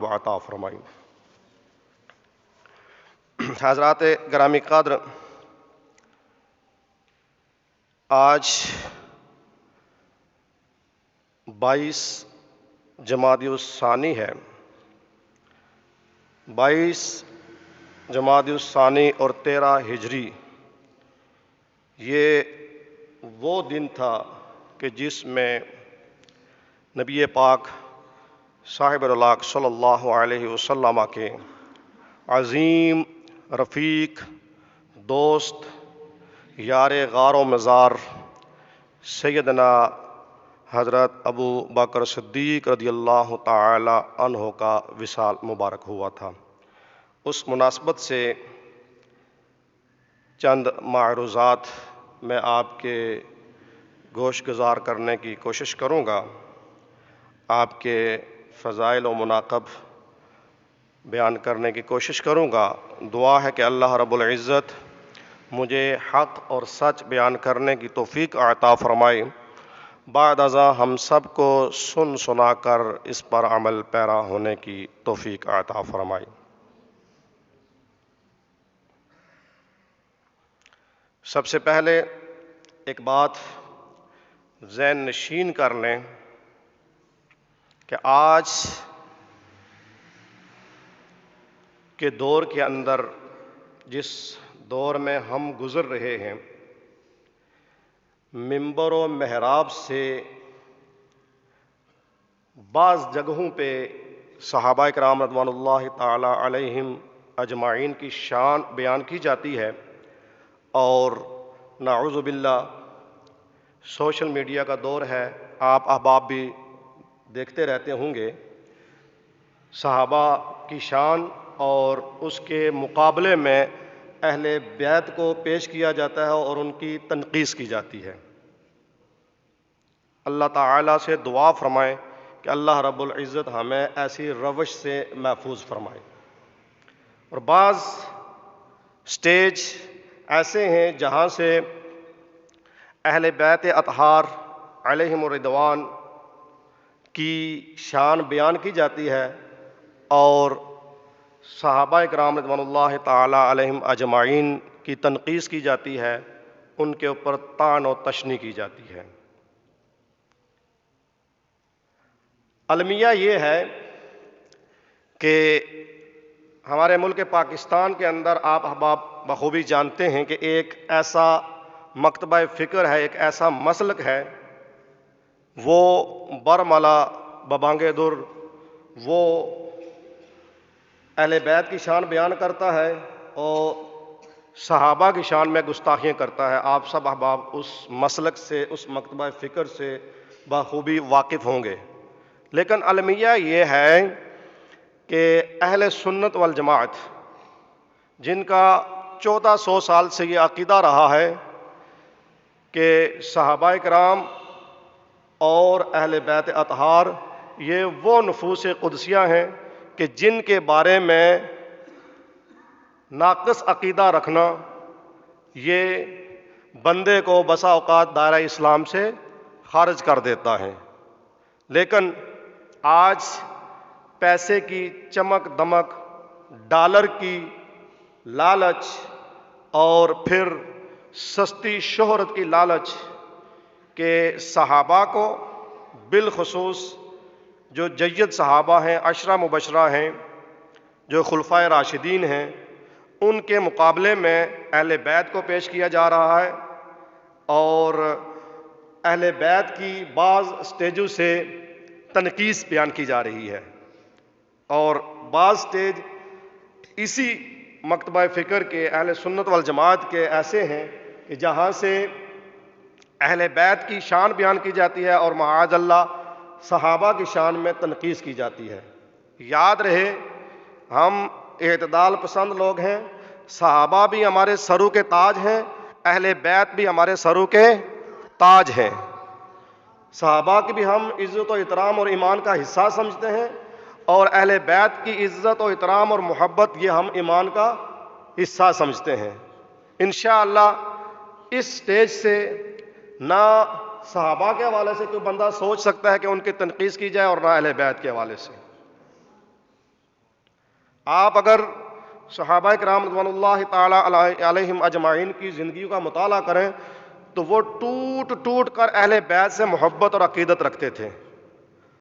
عطا فرمائی۔ حضرات گرامی قدر، آج 22 جمادی الثانی ہے۔ 22 جمادی الثانی اور 13 ہجری، یہ وہ دن تھا کہ جس میں نبی پاک صاحب العلاق صلی اللہ علیہ وسلم کے عظیم رفیق، دوست، یار غار و مزار سیدنا حضرت ابو بکر صدیق رضی اللہ تعالی عنہ کا وصال مبارک ہوا تھا۔ اس مناسبت سے چند معروضات میں آپ کے گوش گزار کرنے کی کوشش کروں گا، آپ کے فضائل و مناقب بیان کرنے کی کوشش کروں گا۔ دعا ہے کہ اللہ رب العزت مجھے حق اور سچ بیان کرنے کی توفیق عطا فرمائے، بعد ازاں ہم سب کو سن سنا کر اس پر عمل پیرا ہونے کی توفیق عطا فرمائے۔ سب سے پہلے ایک بات ذہن نشین کر لیں کہ آج کے دور کے اندر، جس دور میں ہم گزر رہے ہیں، منبر و محراب سے بعض جگہوں پہ صحابہ کرام رضوان اللہ تعالی علیہم اجمعین کی شان بیان کی جاتی ہے، اور نعوذ باللہ سوشل میڈیا کا دور ہے، آپ احباب بھی دیکھتے رہتے ہوں گے، صحابہ کی شان اور اس کے مقابلے میں اہل بیت کو پیش کیا جاتا ہے اور ان کی تنقیص کی جاتی ہے۔ اللہ تعالیٰ سے دعا فرمائیں کہ اللہ رب العزت ہمیں ایسی روش سے محفوظ فرمائے۔ اور بعض سٹیج ایسے ہیں جہاں سے اہل بیت اطہار علیہم الرضوان کی شان بیان کی جاتی ہے اور صحابہ کرام رضوان اللہ تعالی علیہم اجمعین کی تنقیص کی جاتی ہے، ان کے اوپر طعن و تشنیع کی جاتی ہے۔ المیہ یہ ہے کہ ہمارے ملک پاکستان کے اندر آپ احباب بخوبی جانتے ہیں کہ ایک ایسا مکتبہ فکر ہے، ایک ایسا مسلک ہے، وہ برملا ببانگ در وہ اہل بیت کی شان بیان کرتا ہے اور صحابہ کی شان میں گستاخیاں کرتا ہے۔ آپ سب احباب اس مسلک سے، اس مکتبہ فکر سے بخوبی واقف ہوں گے، لیکن المیہ یہ ہے کہ اہل سنت والجماعت، جن کا 1400 سال سے یہ عقیدہ رہا ہے کہ صحابہ کرام اور اہل بیت اطہار یہ وہ نفوس قدسیہ ہیں کہ جن کے بارے میں ناقص عقیدہ رکھنا یہ بندے کو بسا اوقات دائرہ اسلام سے خارج کر دیتا ہے۔ لیکن آج پیسے کی چمک دمک، ڈالر کی لالچ اور پھر سستی شہرت کی لالچ کہ صحابہ کو، بالخصوص جو جید صحابہ ہیں، عشرہ مبشرہ ہیں، جو خلفائے راشدین ہیں، ان کے مقابلے میں اہل بیت کو پیش کیا جا رہا ہے اور اہل بیت کی بعض سٹیجوں سے تنقیص بیان کی جا رہی ہے، اور بعض سٹیج اسی مکتبہ فکر کے اہل سنت والجماعت کے ایسے ہیں کہ جہاں سے اہل بیت کی شان بیان کی جاتی ہے اور معاذ اللہ صحابہ کی شان میں تنقیص کی جاتی ہے۔ یاد رہے، ہم اعتدال پسند لوگ ہیں، صحابہ بھی ہمارے سرو کے تاج ہیں، اہل بیت بھی ہمارے سرو کے تاج ہیں۔ صحابہ کی بھی ہم عزت و احترام اور ایمان کا حصہ سمجھتے ہیں، اور اہل بیت کی عزت و احترام اور محبت یہ ہم ایمان کا حصہ سمجھتے ہیں۔ انشاءاللہ اس سٹیج سے نہ صحابہ کے حوالے سے کوئی بندہ سوچ سکتا ہے کہ ان کی تنقیص کی جائے اور نہ اہل بیت کے حوالے سے۔ آپ اگر صحابہ کرام رضوان اللہ تعالیٰ علیہم اجمعین کی زندگیوں کا مطالعہ کریں تو وہ ٹوٹ ٹوٹ کر اہل بیت سے محبت اور عقیدت رکھتے تھے.